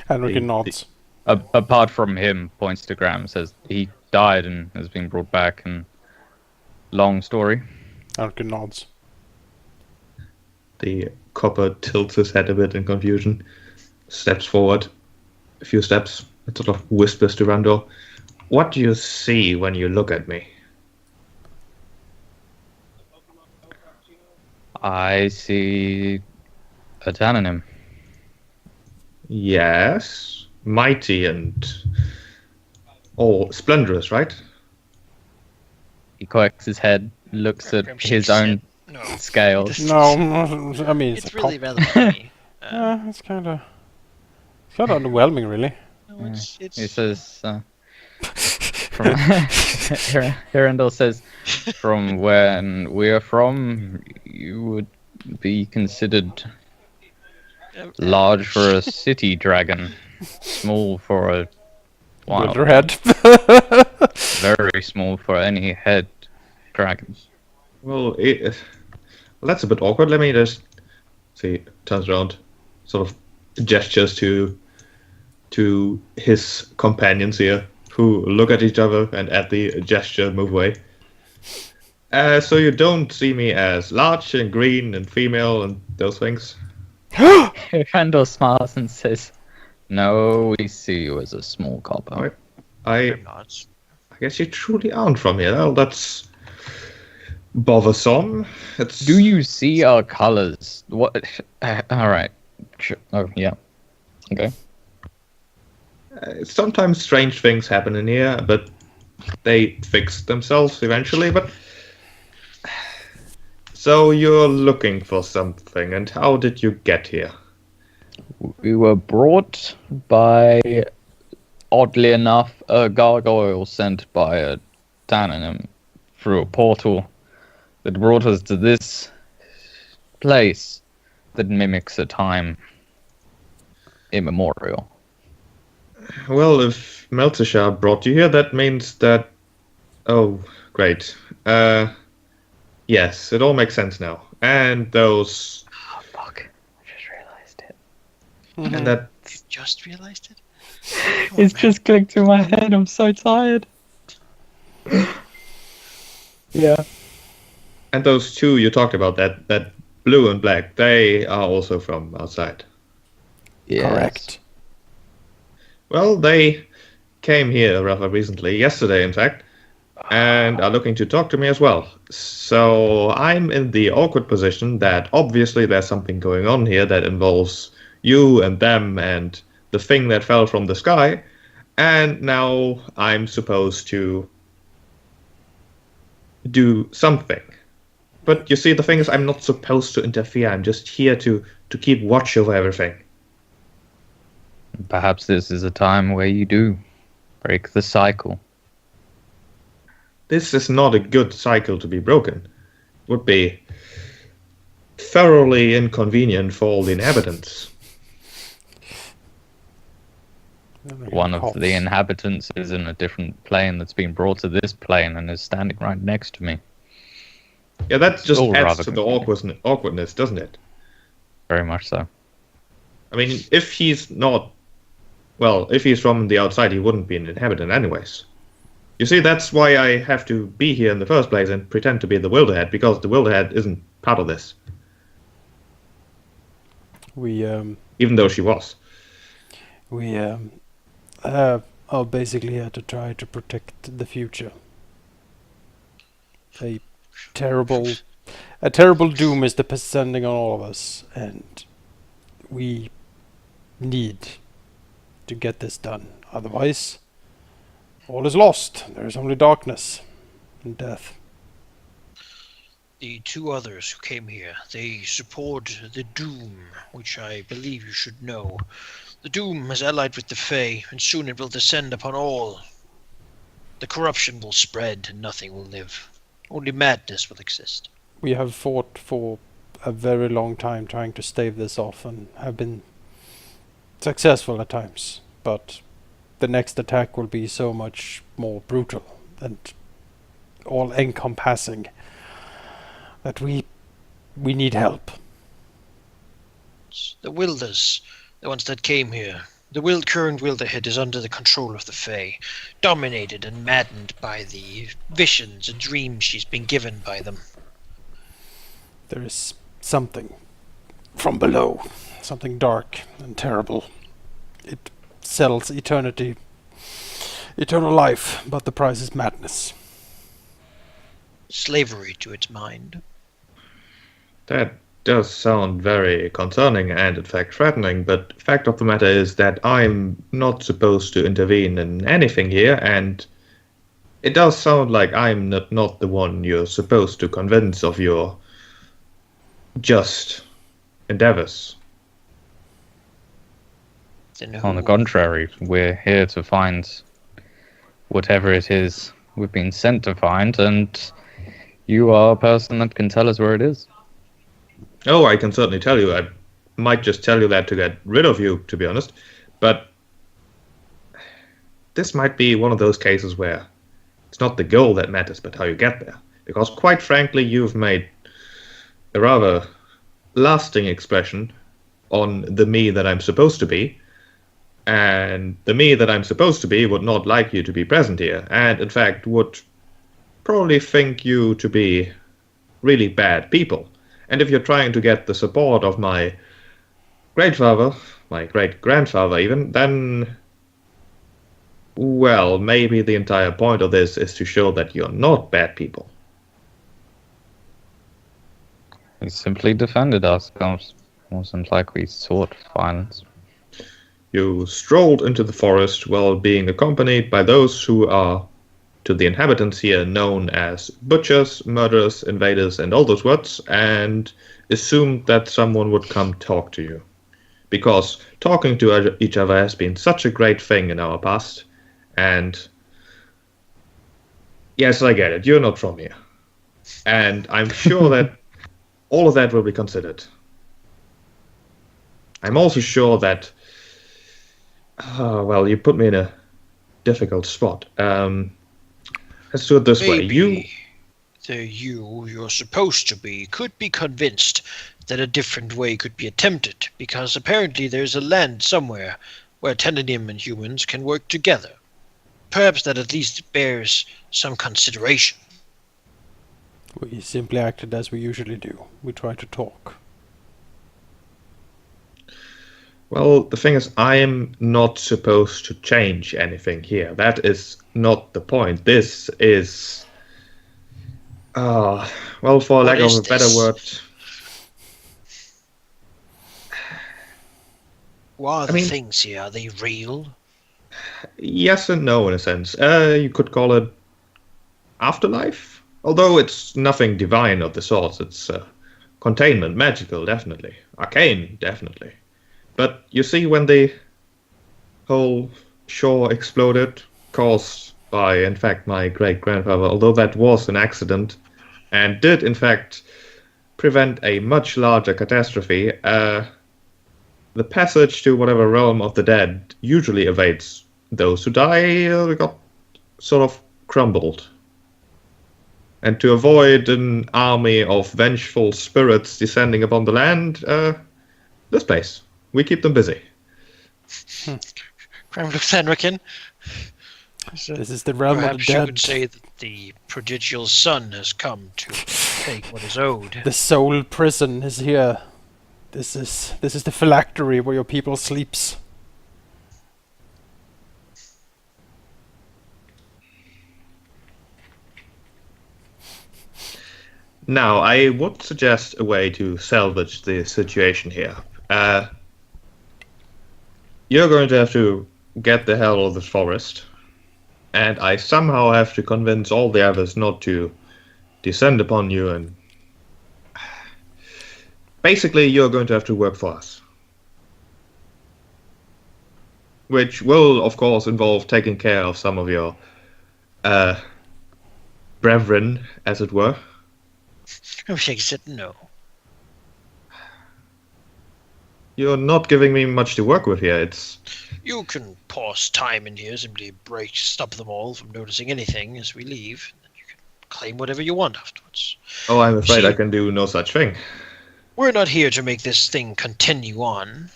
Henrik nods. Apart from him, points to Graham, says he died and has been brought back, and long story. Henrik nods. The copper tilts his head a bit in confusion, steps forward a few steps, and sort of whispers to Randall, "What do you see when you look at me?" I see a Tananim. Yes, mighty and splendorous, right? He corrects his head, looks at Graham his shakes own No. scales. No, I mean It's it's, really a rather funny. it's kind of underwhelming, really. No, it's He says, from Herondel says, from when we are from, you would be considered large for a city dragon, small for a wild, Wonderhead. very small for any head dragon. Well, that's a bit awkward. Let me just see. Turns around, sort of gestures to his companions here, who look at each other and at the gesture move away. So you don't see me as large and green and female and those things? Herondel smiles and says, "No, we see you as a small copper." Alright. I Graham nods. guess you truly aren't from here. Well, that's bothersome. It's Do you see our colors? What? All right. Sure. Oh, yeah. Okay. Sometimes strange things happen in here, but they fix themselves eventually. But so you're looking for something, and how did you get here? We were brought by, oddly enough, a gargoyle sent by a Tananim through a portal that brought us to this place that mimics a time immemorial. Well, if Meltishar brought you here, that means that... Oh, great. Yes, it all makes sense now. And those... Oh, fuck. I just realized it. And that... You just realized it? It's just clicked through my head. I'm so tired. Yeah. And those two you talked about, that blue and black, they are also from outside. Yes. Correct. Well, they came here rather recently, yesterday in fact, and are looking to talk to me as well. So I'm in the awkward position that obviously there's something going on here that involves you and them and the thing that fell from the sky, and now I'm supposed to do something. But you see, the thing is, I'm not supposed to interfere. I'm just here to keep watch over everything. Perhaps this is a time where you do break the cycle. This is not a good cycle to be broken. It would be thoroughly inconvenient for all the inhabitants. One of the inhabitants is in a different plane that's been brought to this plane and is standing right next to me. Yeah, that just All adds rather to the confusing. awkwardness, doesn't it? Very much so. I mean, if he's not Well, if he's from the outside, he wouldn't be an inhabitant anyways. You see, that's why I have to be here in the first place and pretend to be the Wilderhead, because the Wilderhead isn't part of this. Even though she was. We are basically here to try to protect the future. A terrible doom is descending on all of us, and we need to get this done. Otherwise, all is lost. There is only darkness and death. The two others who came here, they support the Doom, which I believe you should know. The Doom is allied with the Fae, and soon it will descend upon all. The corruption will spread, and nothing will live. Only madness will exist. We have fought for a very long time trying to stave this off and have been successful at times, but the next attack will be so much more brutal and all-encompassing that we need help. The Wilders, the ones that came here. The current Wilderhead is under the control of the Fae, dominated and maddened by the visions and dreams she's been given by them. There is something from below, something dark and terrible. It sells eternal life, but the price is madness. Slavery to its mind. That does sound very concerning and in fact threatening, but the fact of the matter is that I'm not supposed to intervene in anything here, and it does sound like I'm not the one you're supposed to convince of your just endeavors. On the contrary, we're here to find whatever it is we've been sent to find, and you are a person that can tell us where it is. Oh, I can certainly tell you. I might just tell you that to get rid of you, to be honest. But this might be one of those cases where it's not the goal that matters, but how you get there. Because quite frankly, you've made a rather lasting expression on the me that I'm supposed to be. And the me that I'm supposed to be would not like you to be present here. And in fact, would probably think you to be really bad people. And if you're trying to get the support of my great-father, my great-grandfather even, then, well, maybe the entire point of this is to show that you're not bad people. We simply defended ourselves. It wasn't like we sought violence. You strolled into the forest while being accompanied by those who are, to the inhabitants here, known as butchers, murderers, invaders, and all those words, and assumed that someone would come talk to you. Because talking to each other has been such a great thing in our past, and yes, I get it, you're not from here. And I'm sure that all of that will be considered. I'm also sure that, well, you put me in a difficult spot. Let's do it this way. You're supposed to be, could be convinced that a different way could be attempted, because apparently there's a land somewhere where Tenedium and humans can work together. Perhaps that at least bears some consideration. We simply acted as we usually do. We try to talk. Well, the thing is, I am not supposed to change anything here. That is not the point. This is... well, for lack of a better word... What are the things here? Are they real? Yes and no, in a sense. You could call it afterlife. Although it's nothing divine of the sort. It's containment, magical, definitely. Arcane, definitely. But you see, when the whole shore exploded, caused by, in fact, my great-grandfather, although that was an accident, and did, in fact, prevent a much larger catastrophe, the passage to whatever realm of the dead usually awaits those who die got sort of crumbled. And to avoid an army of vengeful spirits descending upon the land, this place. We keep them busy. Crime looks Henrikin. This is the realm of the Perhaps you dead. could say that the prodigal son has come to take what is owed. The soul prison is here. This is the phylactery where your people sleeps. Now, I would suggest a way to salvage the situation here. You're going to have to get the hell out of this forest, and I somehow have to convince all the others not to descend upon you, and basically you're going to have to work for us. Which will, of course, involve taking care of some of your brethren, as it were. I wish I said no. You're not giving me much to work with here. You can pause time in here, simply stop them all from noticing anything as we leave. You can claim whatever you want afterwards. Oh, I'm afraid See, I can do no such thing. we're not here to make this thing continue on.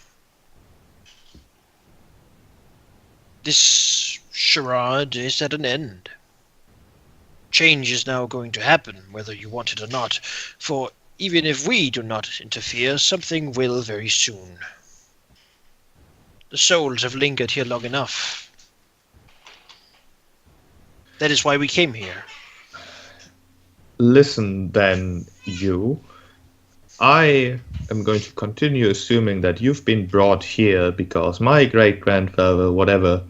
This charade is at an end. Change is now going to happen, whether you want it or not, for even if we do not interfere, something will very soon. The souls have lingered here long enough. That is why we came here. Listen, then, you. I am going to continue assuming that you've been brought here because my great-grandfather, whatever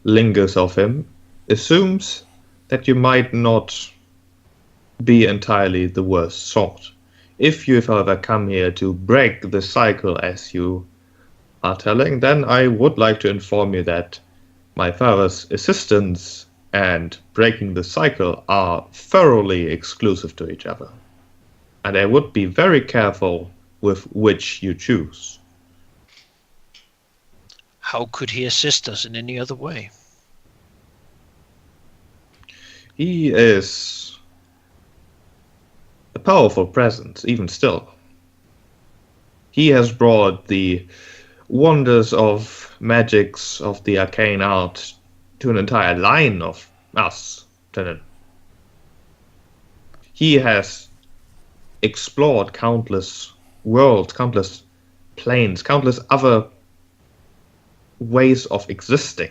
lingers of him, assumes that you might not be entirely the worst sort. If you've however come here to break the cycle as you are telling, then I would like to inform you that my father's assistance and breaking the cycle are thoroughly exclusive to each other. And I would be very careful with which you choose. How could he assist us in any other way? He is a powerful presence, even still. He has brought the wonders of magics of the arcane art to an entire line of us. He has explored countless worlds, countless planes, countless other ways of existing.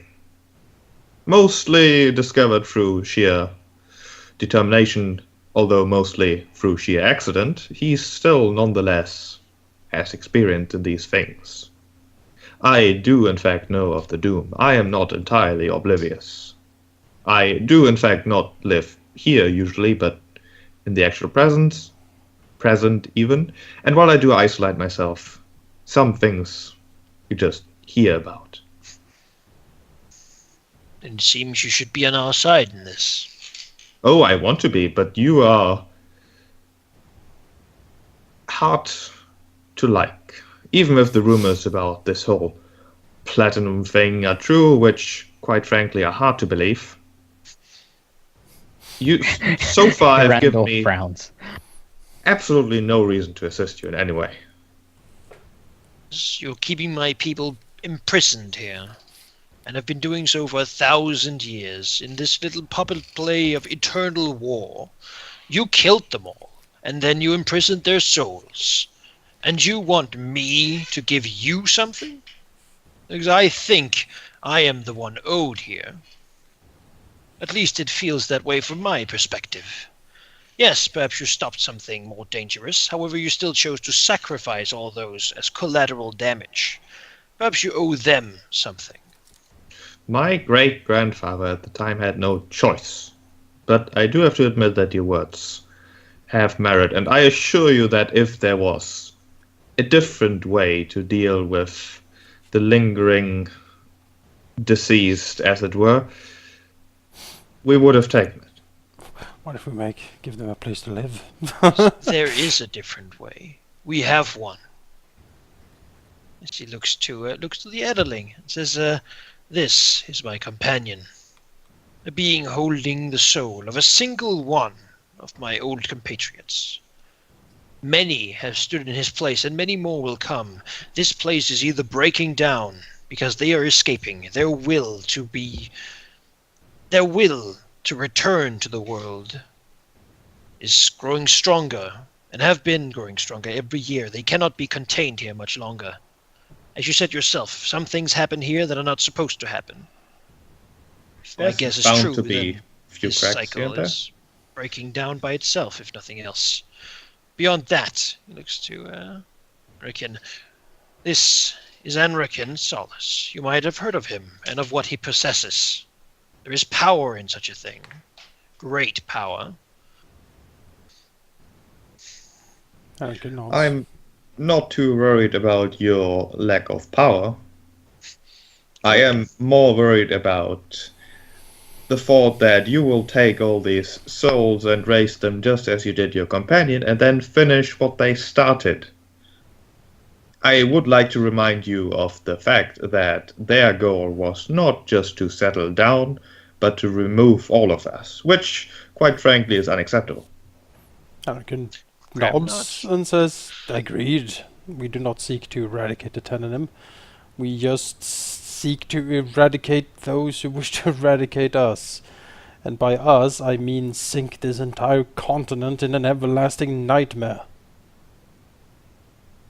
Mostly discovered through sheer determination, although mostly through sheer accident. He still nonetheless has experience in these things. I do in fact know of the doom. I am not entirely oblivious. I do in fact not live here usually, but in the actual present even. And while I do isolate myself, some things you just hear about. Then it seems you should be on our side in this. Oh, I want to be, but you are hard to like. Even if the rumors about this whole platinum thing are true, which, quite frankly, are hard to believe. You so far have given Randall me frowns. absolutely no reason to assist you in any way. You're keeping my people imprisoned here, and have been doing so for 1,000 years in this little puppet play of eternal war. You killed them all, and then you imprisoned their souls. And you want me to give you something? Because I think I am the one owed here. At least it feels that way from my perspective. Yes, perhaps you stopped something more dangerous. However, you still chose to sacrifice all those as collateral damage. Perhaps you owe them something. My great-grandfather at the time had no choice. But I do have to admit that your words have merit, and I assure you that if there was a different way to deal with the lingering deceased, as it were, we would have taken it. What if we give them a place to live? There is a different way. We have one. As he looks to the Edeling and says, "This is my companion, a being holding the soul of a single one of my old compatriots. Many have stood in his place, and many more will come. This place is either breaking down, because they are escaping. Their will to return to the world is growing stronger, and have been growing stronger every year. They cannot be contained here much longer. As you said yourself, some things happen here that are not supposed to happen. If my guess is bound true, to be then few this cracks here cycle and there. is breaking down by itself, if nothing else. Beyond that, he looks to Anrikin. This is Anrikin Solace. You might have heard of him, and of what he possesses. There is power in such a thing. Great power. Anrikin nods. I'm not too worried about your lack of power. I am more worried about the thought that you will take all these souls and raise them just as you did your companion and then finish what they started. I would like to remind you of the fact that their goal was not just to settle down, but to remove all of us, which, quite frankly, is unacceptable. Anrikin Graham nods and says, agreed. We do not seek to eradicate the Tenanim. We just seek to eradicate those who wish to eradicate us. And by us, I mean sink this entire continent in an everlasting nightmare.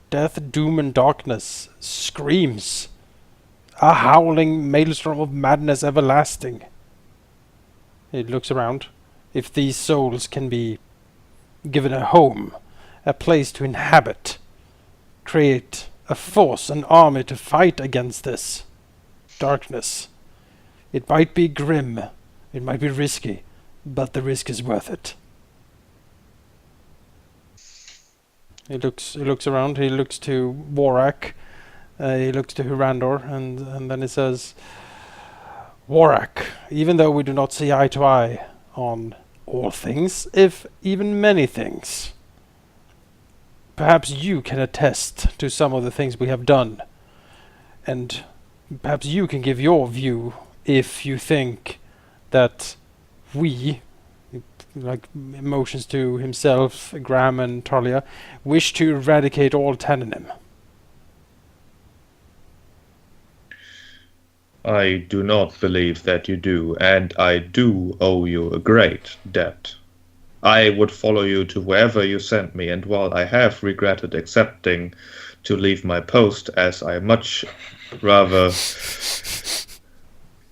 Death, doom, and darkness screams. A howling maelstrom of madness everlasting. He looks around. If these souls can be given a home, a place to inhabit, create a force, an army to fight against this darkness. It might be grim, it might be risky, but the risk is worth it. He looks around, he looks to Warak, he looks to Hirandor, and then he says, Warak, even though we do not see eye to eye on all things, if even many things, perhaps you can attest to some of the things we have done, and perhaps you can give your view if you think that we, like emotions to himself, Graham and Talia, wish to eradicate all Tenanim. I do not believe that you do, and I do owe you a great debt. I would follow you to wherever you sent me, and while I have regretted accepting to leave my post, as I much rather...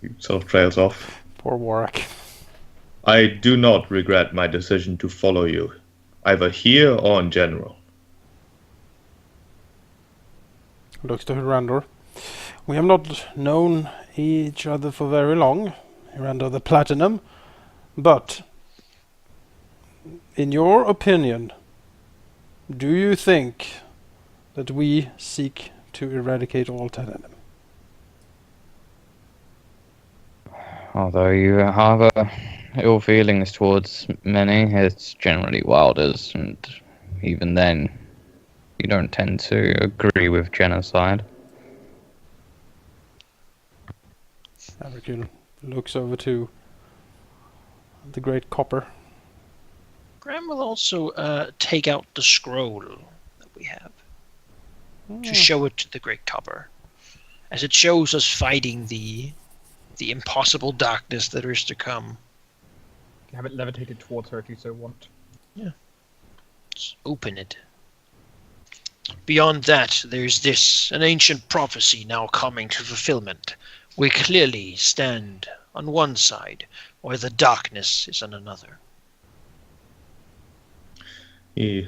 He sort of trails off. Poor Warak. I do not regret my decision to follow you, either here or in general. Looks to Hirandor. We have not known each other for very long, Hirandor the Platinum, but in your opinion, do you think that we seek to eradicate all Tenanim? Although you harbor ill feelings towards many, it's generally Wilders, and even then, you don't tend to agree with genocide. Avrikil looks over to the Great Copper. Graham will also take out the scroll that we have to show it to the Great Copper, as it shows us fighting the impossible darkness that is to come. You can have it levitated towards her if you so want. Let's open it. Beyond that, there's this, an ancient prophecy now coming to fulfillment. We clearly stand on one side, or the darkness is on another. He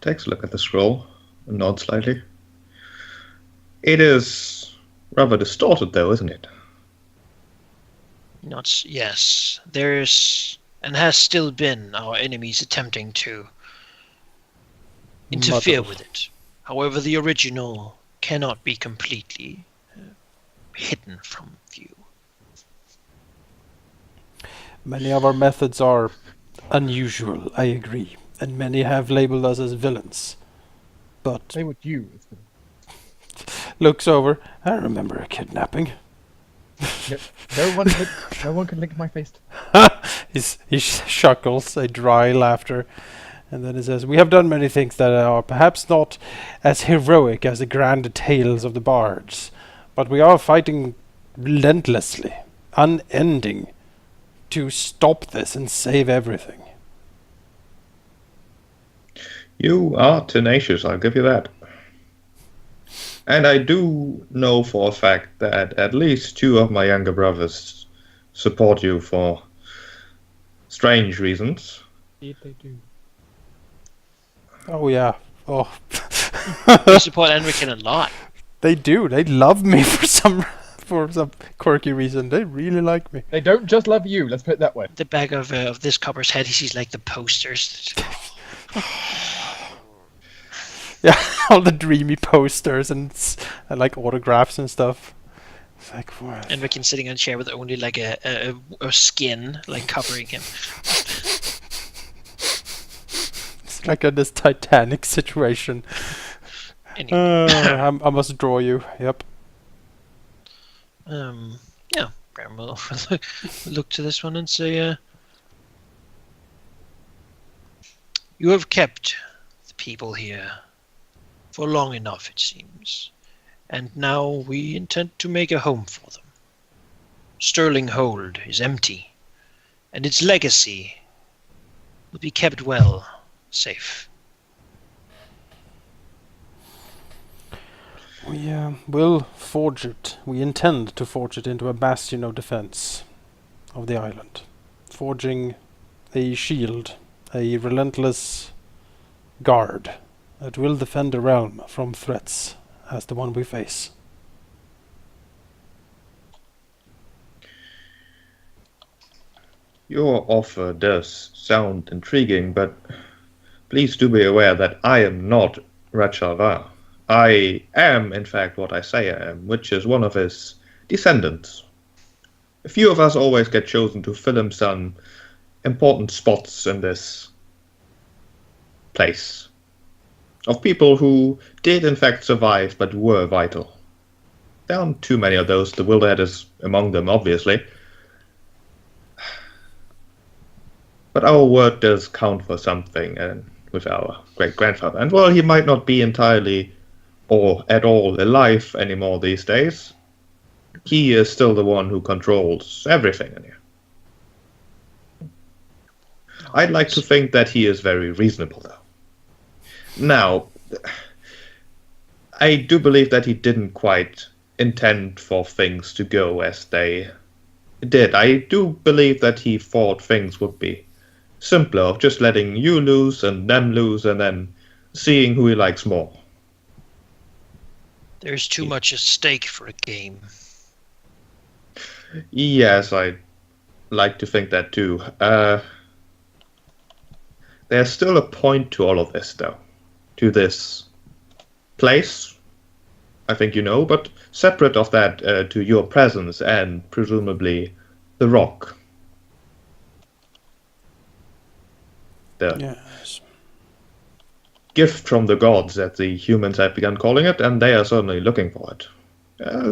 takes a look at the scroll and nods slightly. It is rather distorted, though, isn't it? Yes, there's, and has still been, our enemies attempting to interfere with it. However, the original cannot be completely hidden from view. Many of our methods are unusual, I agree, and many have labeled us as villains. But Say what you. looks over, I remember a kidnapping. No one can link my face. He chuckles, a dry laughter, and then he says, we have done many things that are perhaps not as heroic as the grand tales of the bards, But we are fighting relentlessly, unending, to stop this and save everything. You are tenacious, I'll give you that. And I do know for a fact that at least 2 of my younger brothers support you for strange reasons. Indeed they do. Oh yeah. Oh. You support Enrican a lot. They do. They love me for some quirky reason. They really like me. They don't just love you, let's put it that way. The back of this copper's head, he sees like the posters. Yeah, all the dreamy posters and like autographs and stuff. It's like what? Enrican sitting on a chair with only like a skin like covering him. It's like this Titanic situation. Anyway. I must draw you. Yep. Yeah, Graham will look to this one and say, you have kept the people here for long enough, it seems, and now we intend to make a home for them. Sterling Hold is empty, and its legacy will be kept well, safe. We will forge it. We intend to forge it into a bastion of defense of the island. Forging a shield, a relentless guard that will defend the realm from threats as the one we face. Your offer does sound intriguing, but please do be aware that I am not Rahal. I am, in fact, what I say I am, which is one of his descendants. A few of us always get chosen to fill in some important spots in this place. Of people who did, in fact, survive, but were vital. There aren't too many of those. The Wilderhead is among them, obviously. But our word does count for something, and with our great-grandfather. And while he might not be entirely or at all alive anymore these days, he is still the one who controls everything in here. I'd like to think that he is very reasonable, though. Now, I do believe that he didn't quite intend for things to go as they did. I do believe that he thought things would be simpler, of just letting you lose and them lose and then seeing who he likes more. There's too much at stake for a game. Yes, I like to think that too. There's still a point to all of this, though. To this place, I think you know, but separate of that, to your presence and presumably the rock. The Yes. gift from the gods, that the humans have begun calling it, and they are certainly looking for it.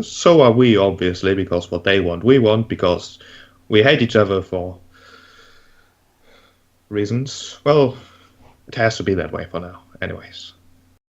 So are we, obviously, because what they want, we want, because we hate each other for reasons. Well, it has to be that way for now, anyways.